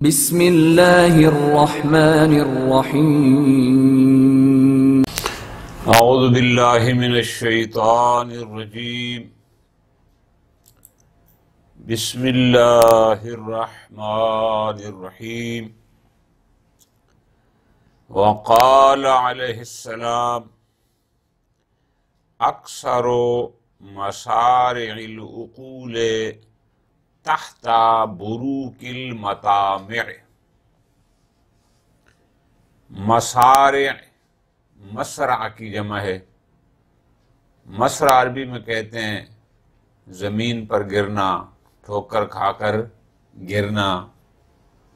بسم اللہ الرحمن الرحیم اعوذ باللہ من الشیطان الرجیم بسم اللہ الرحمن الرحیم وقال علیہ السلام اکثر مسارع العقول تحت بروک المطامع۔ مسارع مسرع کی جمع ہے۔ مسرع عربی میں کہتے ہیں زمین پر گرنا، ٹھوکر کھا کر گرنا،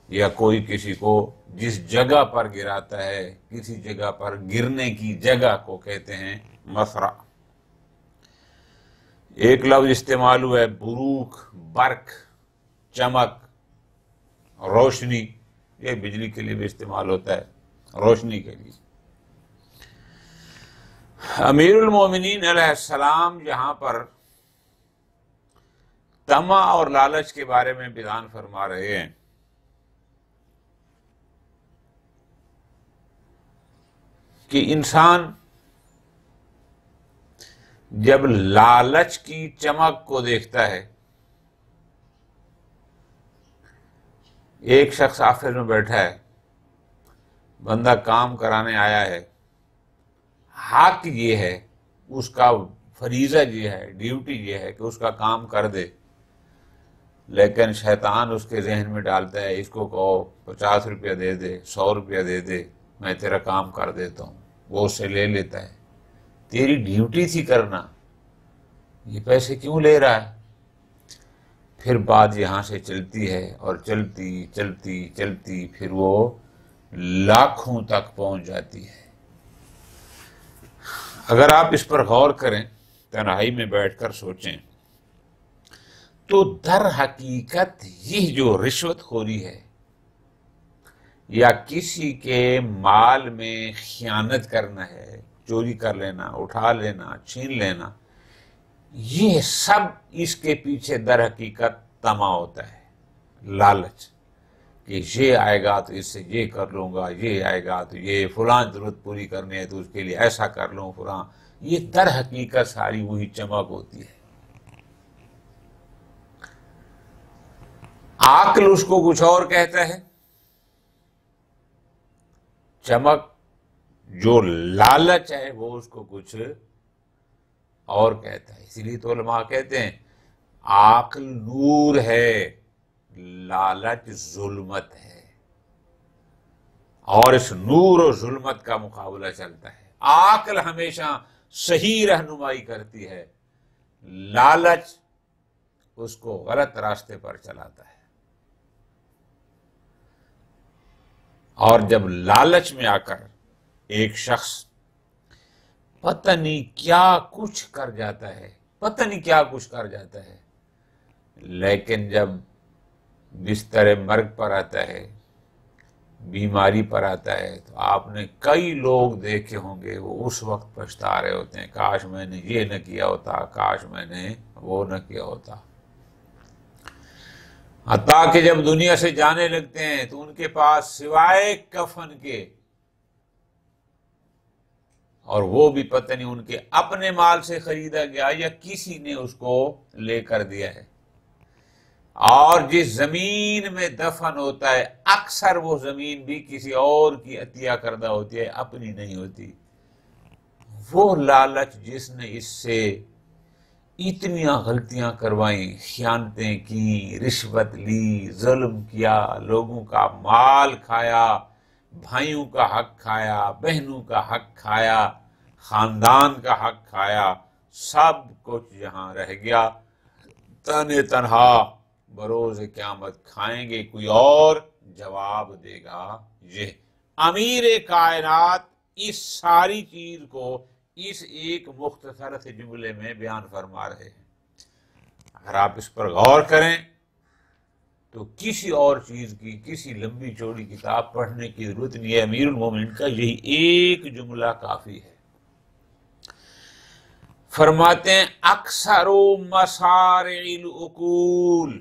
یا کوئی کسی کو جس جگہ پر گراتا ہے، کسی جگہ پر گرنے کی جگہ کو کہتے ہیں مسرع۔ ایک لفظ استعمال ہوا ہے بروک، برق، چمک، روشنی، یہ بجلی کے لیے بھی استعمال ہوتا ہے، روشنی کے لیے۔ امیر المومنین علیہ السلام یہاں پر طمع اور لالچ کے بارے میں بیان فرما رہے ہیں کہ انسان جب لالچ کی چمک کو دیکھتا ہے، ایک شخص آفس میں بیٹھا ہے، بندہ کام کرانے آیا ہے، حق یہ ہے، اس کا فریضہ یہ ہے، ڈیوٹی یہ ہے کہ اس کا کام کر دے، لیکن شیطان اس کے ذہن میں ڈالتا ہے اس کو کہو 50 روپیہ دے دے، 100 روپیہ دے دے، میں تیرا کام کر دیتا ہوں۔ وہ اس سے لے لیتا ہے، تیری ڈیوٹی تھی کرنا، یہ پیسے کیوں لے رہا ہے؟ پھر بات یہاں سے چلتی ہے اور چلتی چلتی چلتی پھر وہ لاکھوں تک پہنچ جاتی ہے۔ اگر آپ اس پر غور کریں، تنہائی میں بیٹھ کر سوچیں، تو در حقیقت یہ جو رشوت خوری ہے یا کسی کے مال میں خیانت کرنا ہے، چوری کر لینا، اٹھا لینا، چھین لینا، یہ سب اس کے پیچھے در حقیقت طمع ہوتا ہے، لالچ، کہ یہ آئے گا تو اس سے یہ کر لوں گا، یہ آئے گا تو یہ فلاں ضرورت پوری کرنی ہے تو اس کے لیے ایسا کر لوں فلاں۔ یہ در حقیقت ساری وہی چمک ہوتی ہے۔ عقل اس کو کچھ اور کہتا ہے، چمک جو لالچ ہے وہ اس کو کچھ اور کہتا ہے۔ اسی لیے تو علماء کہتے ہیں عقل نور ہے، لالچ ظلمت ہے، اور اس نور و ظلمت کا مقابلہ چلتا ہے۔ عقل ہمیشہ صحیح رہنمائی کرتی ہے، لالچ اس کو غلط راستے پر چلاتا ہے۔ اور جب لالچ میں آ کر ایک شخص پتہ نہیں کیا کچھ کر جاتا ہے، پتہ نہیں کیا کچھ کر جاتا ہے، لیکن جب بستر مرگ پر آتا ہے، بیماری پر آتا ہے، تو آپ نے کئی لوگ دیکھے ہوں گے وہ اس وقت پچھتا رہے ہوتے ہیں، کاش میں نے یہ نہ کیا ہوتا، کاش میں نے وہ نہ کیا ہوتا۔ حتیٰ کہ جب دنیا سے جانے لگتے ہیں تو ان کے پاس سوائے کفن کے، اور وہ بھی پتہ نہیں ان کے اپنے مال سے خریدا گیا یا کسی نے اس کو لے کر دیا ہے، اور جس زمین میں دفن ہوتا ہے اکثر وہ زمین بھی کسی اور کی عطیہ کردہ ہوتی ہے، اپنی نہیں ہوتی۔ وہ لالچ جس نے اس سے اتنیاں غلطیاں کروائیں، خیانتیں کی، رشوت لی، ظلم کیا، لوگوں کا مال کھایا، بھائیوں کا حق کھایا، بہنوں کا حق کھایا، خاندان کا حق کھایا، سب کچھ یہاں رہ گیا۔ تنے تنہا بروز قیامت کھائیں گے کوئی اور، جواب دے گا یہ۔ امیر کائنات اس ساری چیز کو اس ایک مختصر سے جملے میں بیان فرما رہے ہیں۔ اگر آپ اس پر غور کریں تو کسی اور چیز کی، کسی لمبی چوڑی کتاب پڑھنے کی ضرورت نہیں ہے، امیر المومنین کا یہی ایک جملہ کافی ہے۔ فرماتے ہیں اکثر مسارع العقول،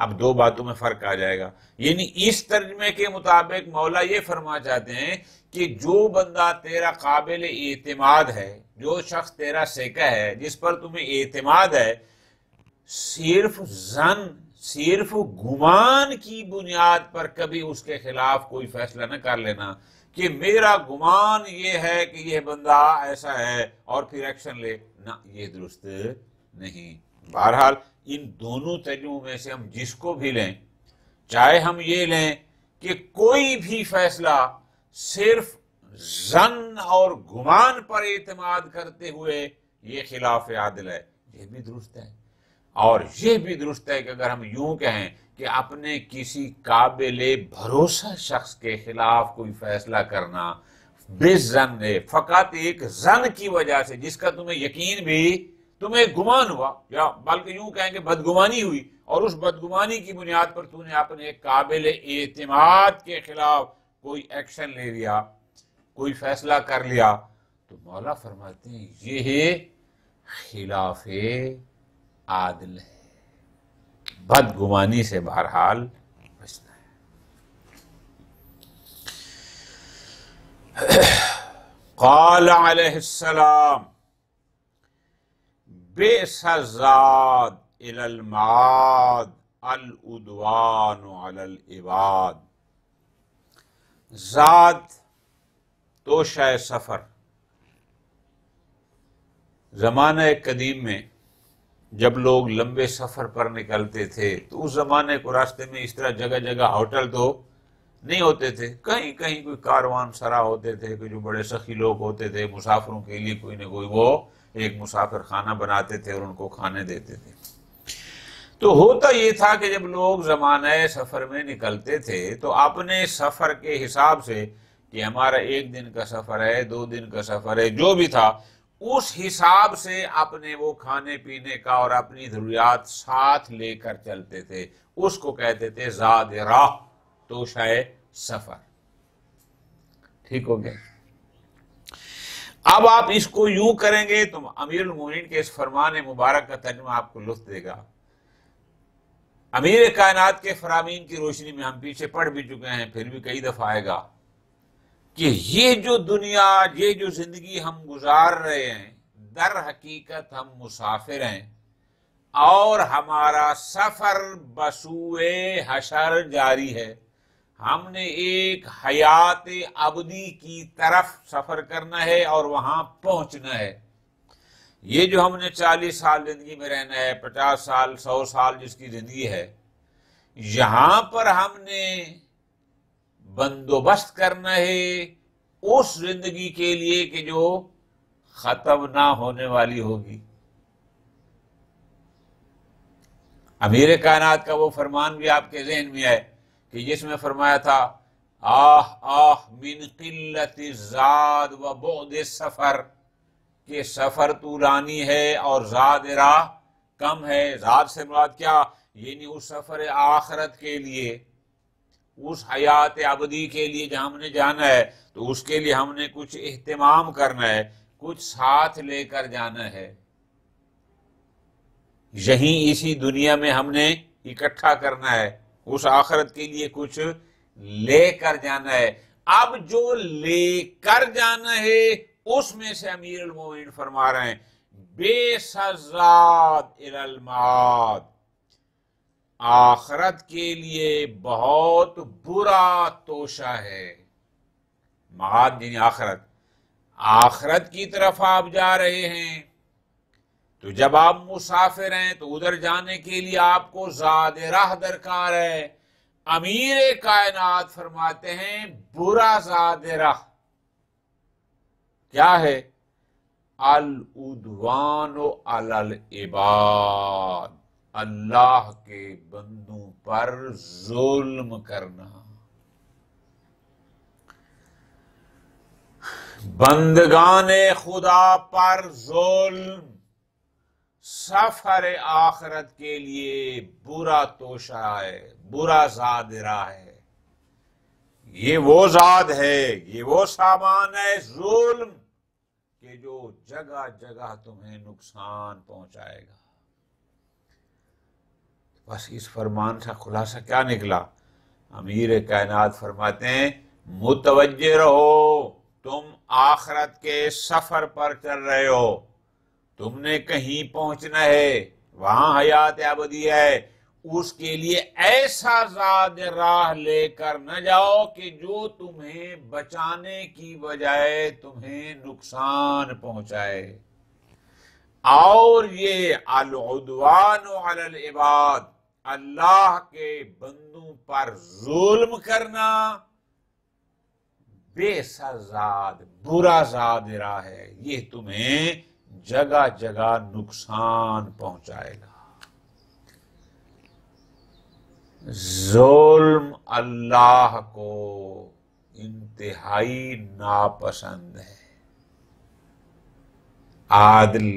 اب دو باتوں میں فرق آ جائے گا. یعنی اس ترجمے کے مطابق مولا یہ فرما چاہتے ہیں کہ جو بندہ تیرا قابل اعتماد ہے، جو شخص تیرا سیکہ ہے، جس پر تمہیں اعتماد ہے، صرف گمان کی بنیاد پر کبھی اس کے خلاف کوئی فیصلہ نہ کر لینا کہ میرا گمان یہ ہے کہ یہ بندہ ایسا ہے اور پھر ایکشن لے. نہ، یہ درست نہیں. بہرحال ان دونوں ترجموں میں سے ہم جس کو بھی لیں، چاہے ہم یہ لیں کہ کوئی بھی فیصلہ صرف ظن اور گمان پر اعتماد کرتے ہوئے یہ خلاف عادل ہے، یہ بھی درست ہے. اور یہ بھی درست ہے کہ اگر ہم یوں کہیں کہ اپنے کسی قابل بھروسہ شخص کے خلاف کوئی فیصلہ کرنا بے ظن ہے، فقط ایک ظن کی وجہ سے، جس کا تمہیں یقین بھی، تمہیں گمان ہوا، یا بلکہ یوں کہیں کہ بدگمانی ہوئی، اور اس بدگمانی کی بنیاد پر تم نے اپنے ایک قابل اعتماد کے خلاف کوئی ایکشن لے لیا، کوئی فیصلہ کر لیا، تو مولا فرماتے ہیں یہ خلاف عادل ہے. بدگمانی سے بہرحال بچنا ہے. قال علیہ السلام بئس الزاد الی المعاد العدوان علی العباد. زاد توشہ سفر. زمانہ قدیم میں جب لوگ لمبے سفر پر نکلتے تھے تو اس زمانے کو راستے میں اس طرح جگہ جگہ ہوٹل تو نہیں ہوتے تھے، کہیں کہیں کوئی کاروان سرا ہوتے تھے کہ جو بڑے سخی لوگ ہوتے تھے، مسافروں کے لیے کوئی نہ کوئی وہ ایک مسافر خانہ بناتے تھے اور ان کو کھانے دیتے تھے. تو ہوتا یہ تھا کہ جب لوگ زمانہ سفر میں نکلتے تھے تو اپنے سفر کے حساب سے کہ ہمارا 1 دن کا سفر ہے، 2 دن کا سفر ہے، جو بھی تھا اس حساب سے اپنے وہ کھانے پینے کا اور اپنی ضروریات ساتھ لے کر چلتے تھے. اس کو کہتے تھے زاد راہ، توشہ سفر. ٹھیک ہو گیا؟ اب آپ اس کو یوں کریں گے تو امیر المومنین کے اس فرمان مبارک کا ترجمہ آپ کو لطف دے گا. امیر کائنات کے فرامین کی روشنی میں ہم پیچھے پڑھ بھی چکے ہیں، پھر بھی کئی دفعہ آئے گا کہ یہ جو دنیا، یہ جو زندگی ہم گزار رہے ہیں، در حقیقت ہم مسافر ہیں، اور ہمارا سفر بسوئے حشر جاری ہے. ہم نے ایک حیات ابدی کی طرف سفر کرنا ہے اور وہاں پہنچنا ہے. یہ جو ہم نے 40 سال زندگی میں رہنا ہے، 50 سال، 100 سال جس کی زندگی ہے، یہاں پر ہم نے بندوبست کرنا ہے اس زندگی کے لیے کہ جو ختم نہ ہونے والی ہوگی. امیر کائنات کا وہ فرمان بھی آپ کے ذہن میں ہے کہ جس میں فرمایا تھا آہ آہ من قلت الزاد و بعد السفر، کہ سفر طولانی ہے اور زاد راہ کم ہے. زاد سے مراد کیا؟ یعنی اس سفر آخرت کے لیے، اس حیات ابدی کے لیے جہاں ہم نے جانا ہے، تو اس کے لیے ہم نے کچھ اہتمام کرنا ہے، کچھ ساتھ لے کر جانا ہے. یہیں اسی دنیا میں ہم نے اکٹھا کرنا ہے، اس آخرت کے لیے کچھ لے کر جانا ہے. اب جو لے کر جانا ہے اس میں سے امیر المومنین فرما رہے ہیں بئس الزاد الی المعاد، آخرت کے لیے بہت برا توشہ ہے. معاد یعنی آخرت، آخرت کی طرف آپ جا رہے ہیں، تو جب آپ مسافر ہیں تو ادھر جانے کے لیے آپ کو زاد راہ درکار ہے. امیر کائنات فرماتے ہیں برا زاد راہ کیا ہے؟ العدوان علی العباد، اللہ کے بندوں پر ظلم کرنا. بندگان خدا پر ظلم سفر آخرت کے لیے برا توشہ ہے، برا زاد راہ ہے. یہ وہ زاد ہے، یہ وہ سامان ہے ظلم کہ جو جگہ جگہ تمہیں نقصان پہنچائے گا. بس اس فرمان سے خلاصہ کیا نکلا؟ امیر کائنات فرماتے ہیں متوجہ رہو، تم آخرت کے سفر پر چل رہے ہو، تم نے کہیں پہنچنا ہے، وہاں حیات ابدی ہے، اس کے لیے ایسا زاد راہ لے کر نہ جاؤ کہ جو تمہیں بچانے کی بجائے تمہیں نقصان پہنچائے۔ اور یہ العدوان علی العباد، اللہ کے بندوں پر ظلم کرنا، بے سزاد برا زاد راہ ہے، یہ تمہیں جگہ جگہ نقصان پہنچائے گا۔ ظلم اللہ کو انتہائی ناپسند ہے۔ عادل،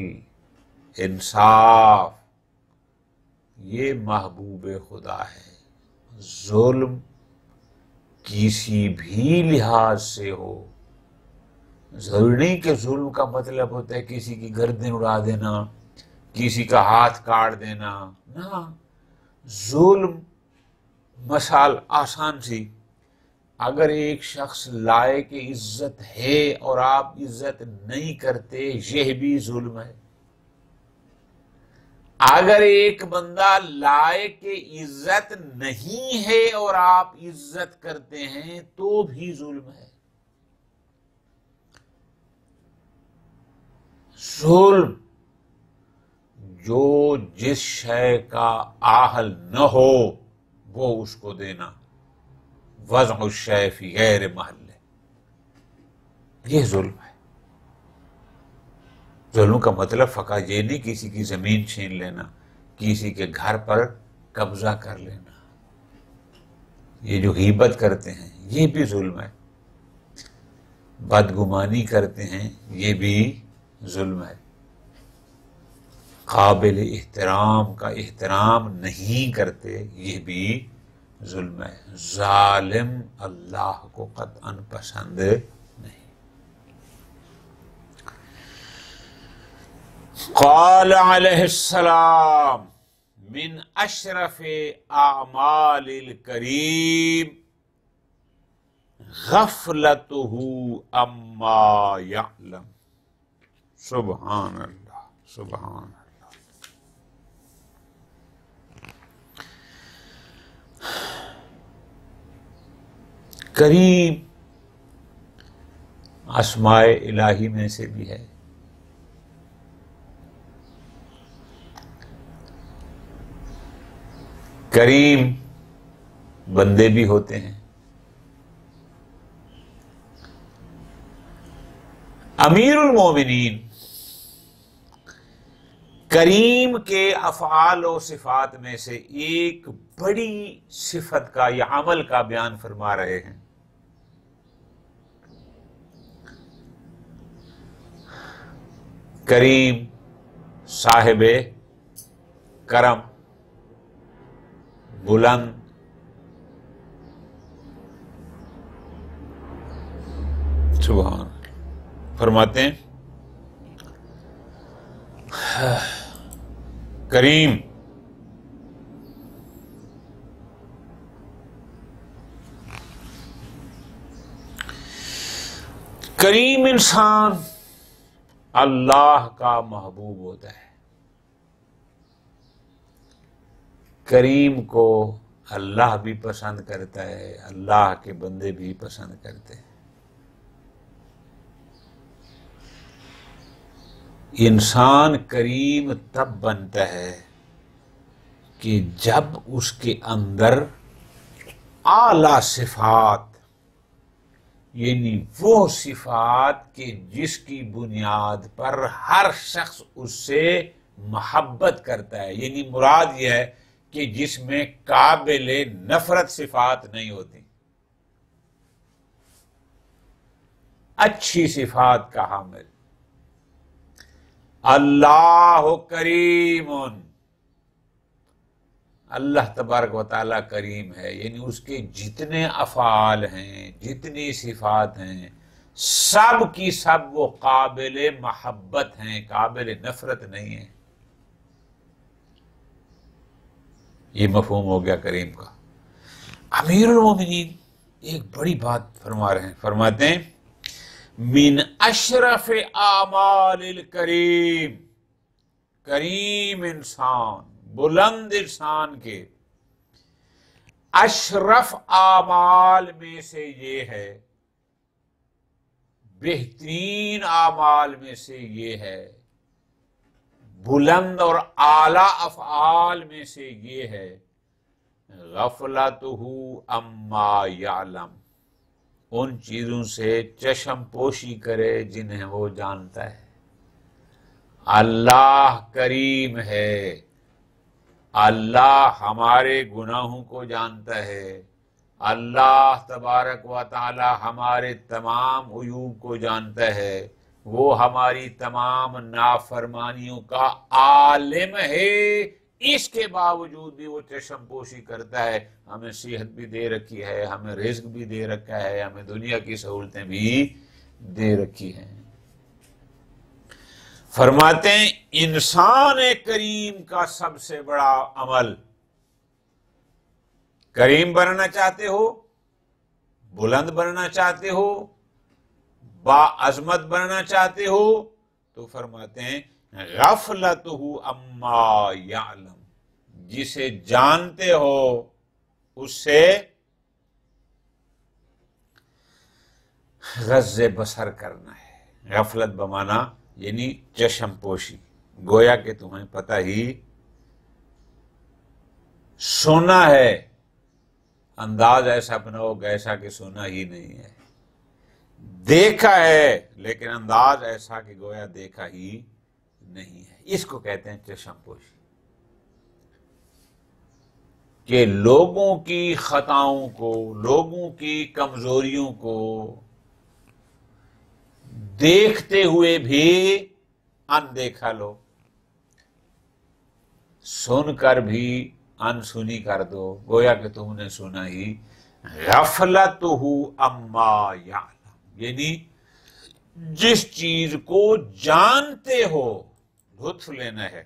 انصاف، یہ محبوب خدا ہے۔ ظلم کسی بھی لحاظ سے ہو، ضروری نہیں کہ ظلم کا مطلب ہوتا ہے کسی کی گردن اڑا دینا، کسی کا ہاتھ کاٹ دینا، نہ۔ ظلم مثال آسان سی، اگر ایک شخص لائق عزت ہے اور آپ عزت نہیں کرتے، یہ بھی ظلم ہے۔ اگر ایک بندہ لائق عزت نہیں ہے اور آپ عزت کرتے ہیں تو بھی ظلم ہے۔ ظلم جو جس شے کا اہل نہ ہو وہ اس کو دینا، وضع الشیء فی غیر محلہ، یہ ظلم ہے۔ ظلم کا مطلب فقط یہ نہیں کسی کی زمین چھین لینا، کسی کے گھر پر قبضہ کر لینا، یہ جو غیبت کرتے ہیں یہ بھی ظلم ہے، بدگمانی کرتے ہیں یہ بھی ظلم ہے، قابل احترام کا احترام نہیں کرتے یہ بھی ظلم ہے۔ ظالم اللہ کو قطعاً پسند نہیں۔ قال علیہ السلام من اشرف اعمال الکریم غفلته اما یعلم۔ سبحان اللہ، سبحان اللہ۔ کریم اسماء الہی میں سے بھی ہے۔ کریم بندے بھی ہوتے ہیں۔ امیر المومنین کریم کے افعال و صفات میں سے ایک بڑی صفت کا یا عمل کا بیان فرما رہے ہیں۔ کریم صاحب کرم، بلند، سبحان، فرماتے ہیں کریم کریم انسان اللہ کا محبوب ہوتا ہے۔ کریم کو اللہ بھی پسند کرتا ہے، اللہ کے بندے بھی پسند کرتے ہیں۔ انسان کریم تب بنتا ہے کہ جب اس کے اندر اعلیٰ صفات، یعنی وہ صفات کہ جس کی بنیاد پر ہر شخص اس سے محبت کرتا ہے، یعنی مراد یہ ہے کہ جس میں قابل نفرت صفات نہیں ہوتی، اچھی صفات کا حامل۔ اللہ کریم، اللہ تبارک و تعالیٰ کریم ہے، یعنی اس کے جتنے افعال ہیں، جتنی صفات ہیں، سب کی سب وہ قابل محبت ہیں، قابل نفرت نہیں ہیں۔ یہ مفہوم ہو گیا کریم کا۔ امیر المومنین ایک بڑی بات فرما رہے ہیں، فرماتے ہیں من اشرف اعمال الکریم، کریم انسان، بلند انسان کے اشرف اعمال میں سے یہ ہے، بہترین اعمال میں سے یہ ہے، بلند اور اعلی افعال میں سے یہ ہے، غفلتہ عما یعلم، ان چیزوں سے چشم پوشی کرے جنہیں وہ جانتا ہے۔ اللہ کریم ہے، اللہ ہمارے گناہوں کو جانتا ہے، اللہ تبارک و تعالی ہمارے تمام عیوب کو جانتا ہے، وہ ہماری تمام نافرمانیوں کا عالم ہے، اس کے باوجود بھی وہ چشم پوشی کرتا ہے۔ ہمیں صحت بھی دے رکھی ہے، ہمیں رزق بھی دے رکھا ہے، ہمیں دنیا کی سہولتیں بھی دے رکھی ہیں۔ فرماتے ہیں انسان کریم کا سب سے بڑا عمل، کریم بننا چاہتے ہو، بلند بننا چاہتے ہو، باعظمت بننا چاہتے ہو، تو فرماتے ہیں غفلتہ عما یعلم، جسے جانتے ہو اس سے غض بصر کرنا ہے۔ غفلت بمانا یعنی چشم پوشی، گویا کہ تمہیں پتہ ہی سونا ہے، انداز ایسا بناؤ جیسا کہ سونا ہی نہیں ہے، دیکھا ہے لیکن انداز ایسا کہ گویا دیکھا ہی نہیں ہے، اس کو کہتے ہیں چشم پوشی، کہ لوگوں کی خطاؤں کو، لوگوں کی کمزوریوں کو دیکھتے ہوئے بھی اندیکھا لو، سن کر بھی انسنی کر دو، گویا کہ تم نے سنا ہی۔ غفلتہ عما یعلم، یعنی جس چیز کو جانتے ہو لطف لینا ہے،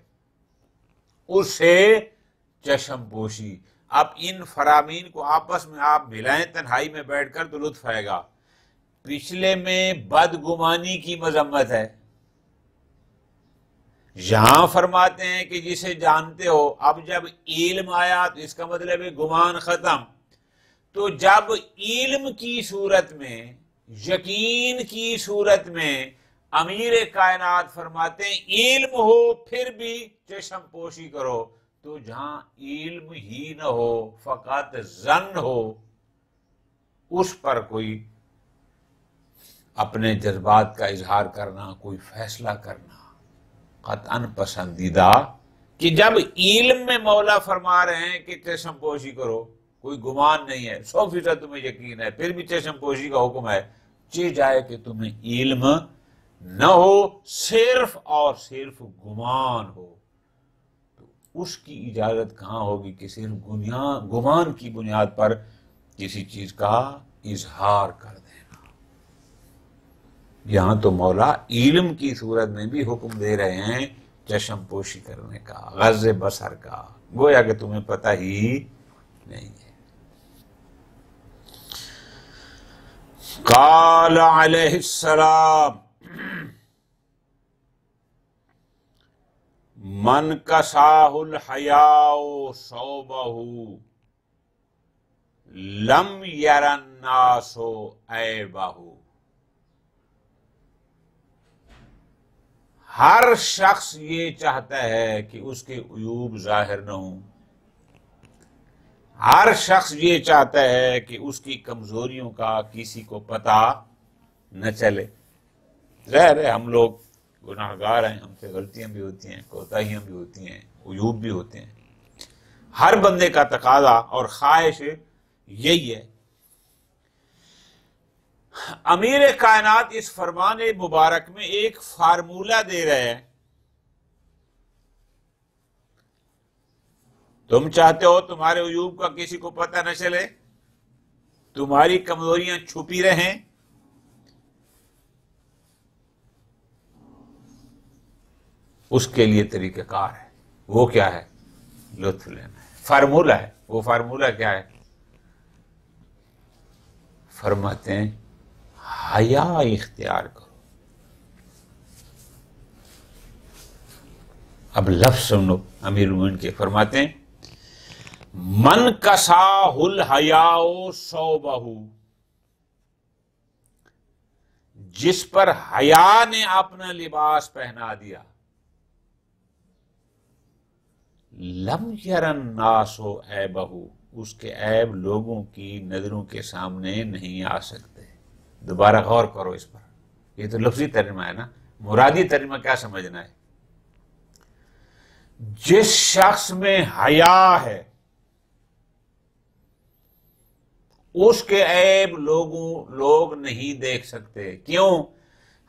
اسے چشم پوشی۔ اب ان فرامین کو آپس میں آپ ملائیں تنہائی میں بیٹھ کر تو لطف آئے گا۔ پچھلے میں بدگمانی کی مذمت ہے، یہاں فرماتے ہیں کہ جسے جانتے ہو۔ اب جب علم آیا تو اس کا مطلب ہے گمان ختم، تو جب علم کی صورت میں، یقین کی صورت میں امیر کائنات فرماتے ہیں علم ہو پھر بھی چشم پوشی کرو، تو جہاں علم ہی نہ ہو، فقط ظن ہو، اس پر کوئی اپنے جذبات کا اظہار کرنا، کوئی فیصلہ کرنا قطعاً پسندیدہ، کہ جب علم میں مولا فرما رہے ہیں کہ چشم پوشی کرو، کوئی گمان نہیں ہے، 100% تمہیں یقین ہے، پھر بھی چشم پوشی کا حکم ہے، چہ جائے کہ تمہیں علم نہ ہو، صرف اور صرف گمان ہو، تو اس کی اجازت کہاں ہوگی کہ صرف گمان کی بنیاد پر کسی چیز کا اظہار کر دینا۔ یہاں تو مولا علم کی صورت میں بھی حکم دے رہے ہیں چشم پوشی کرنے کا، غض بصر کا، گویا کہ تمہیں پتہ ہی نہیں ہے۔ قال علیہ السلام من کساہ الحیاء ثوبہ لم یر الناس عیبہ، ہر شخص یہ چاہتا ہے کہ اس کے عیوب ظاہر نہ ہوں، ہر شخص یہ چاہتا ہے کہ اس کی کمزوریوں کا کسی کو پتہ نہ چلے۔ ظاہر ہے ہم لوگ گناہگار ہیں، ہم سے غلطیاں بھی ہوتی ہیں، کوتاہیاں بھی ہوتی ہیں، عیوب بھی ہوتے ہیں، ہر بندے کا تقاضا اور خواہش یہی ہے۔ امیر کائنات اس فرمان مبارک میں ایک فارمولہ دے رہے ہیں، تم چاہتے ہو تمہارے عیوب کا کسی کو پتہ نہ چلے، تمہاری کمزوریاں چھپی رہیں، اس کے لیے طریقہ کار ہے، وہ کیا ہے؟ لطف لینا ہے۔ فارمولہ ہے. وہ فارمولہ کیا ہے؟ فرماتے ہیں حیا اختیار کرو. اب لفظ سنو امیر المومنین کے. فرماتے ہیں من کساہ الحیاء ثوبہ، جس پر حیا نے اپنا لباس پہنا دیا، لم یر الناس عیبہ، اس کے عیب لوگوں کی نظروں کے سامنے نہیں آ سکتے. دوبارہ غور کرو اس پر. یہ تو لفظی ترجمہ ہے نا، مرادی ترجمہ کیا سمجھنا ہے؟ جس شخص میں حیا ہے اس کے عیب لوگ نہیں دیکھ سکتے. کیوں؟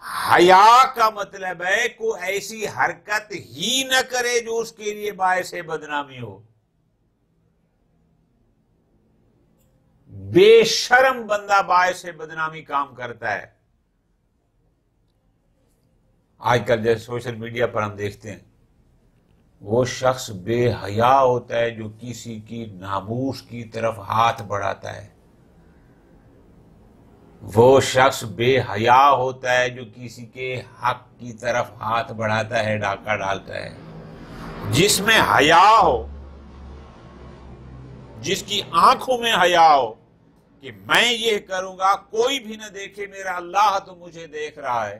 حیا کا مطلب ہے کوئی ایسی حرکت ہی نہ کرے جو اس کے لیے باعث بدنامی ہو. بے شرم بندہ باعث بدنامی کام کرتا ہے. آج کل جیسے سوشل میڈیا پر ہم دیکھتے ہیں، وہ شخص بے حیا ہوتا ہے جو کسی کی ناموس کی طرف ہاتھ بڑھاتا ہے. وہ شخص بے حیا ہوتا ہے جو کسی کے حق کی طرف ہاتھ بڑھاتا ہے، ڈاکہ ڈالتا ہے. جس میں حیا ہو، جس کی آنکھوں میں حیا ہو کہ میں یہ کروں گا کوئی بھی نہ دیکھے، میرا اللہ تو مجھے دیکھ رہا ہے.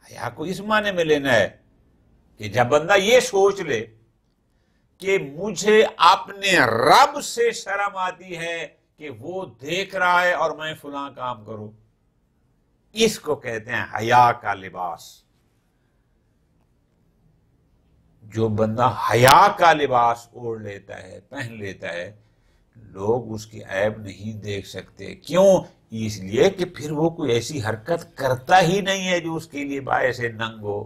حیا کو اس معنی میں لینا ہے کہ جب بندہ یہ سوچ لے کہ مجھے اپنے رب سے شرم آتی ہے کہ وہ دیکھ رہا ہے اور میں فلاں کام کروں، اس کو کہتے ہیں حیا کا لباس. جو بندہ حیا کا لباس اوڑھ لیتا ہے، پہن لیتا ہے، لوگ اس کی عیب نہیں دیکھ سکتے. کیوں؟ اس لیے کہ پھر وہ کوئی ایسی حرکت کرتا ہی نہیں ہے جو اس کے لیے باعث ننگ ہو.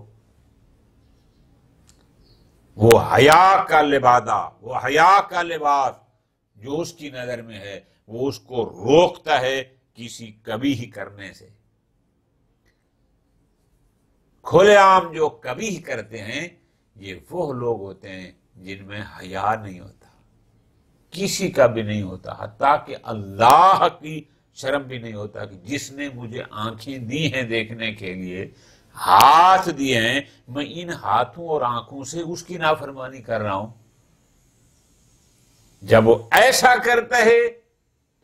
وہ حیا کا لبادہ، وہ حیا کا لباس جو اس کی نظر میں ہے، وہ اس کو روکتا ہے کسی کبھی ہی کرنے سے. کھلے عام جو کبھی ہی کرتے ہیں یہ وہ لوگ ہوتے ہیں جن میں حیا نہیں ہوتا، کسی کا بھی نہیں ہوتا، حتیٰ کہ اللہ کی شرم بھی نہیں ہوتا کہ جس نے مجھے آنکھیں دی ہیں دیکھنے کے لیے، ہاتھ دیے ہیں، میں ان ہاتھوں اور آنکھوں سے اس کی نافرمانی کر رہا ہوں. جب وہ ایسا کرتا ہے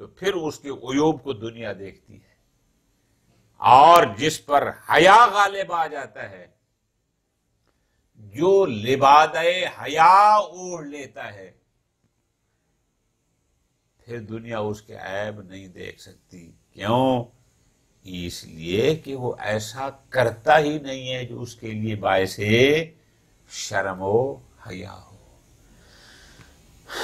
تو پھر اس کے عیوب کو دنیا دیکھتی ہے. اور جس پر حیا غالب آ جاتا ہے، جو لبادہ حیا اوڑھ لیتا ہے، پھر دنیا اس کے عیب نہیں دیکھ سکتی. کیوں؟ اس لیے کہ وہ ایسا کرتا ہی نہیں ہے جو اس کے لیے باعث شرم و حیا ہو.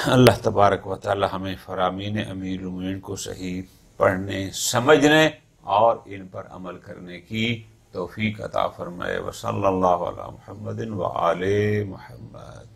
اللہ تبارک و تعالی ہمیں فرامین امیر المومنین کو صحیح پڑھنے، سمجھنے اور ان پر عمل کرنے کی توفیق عطا فرمائے. وصلی اللہ علی محمد وآل محمد.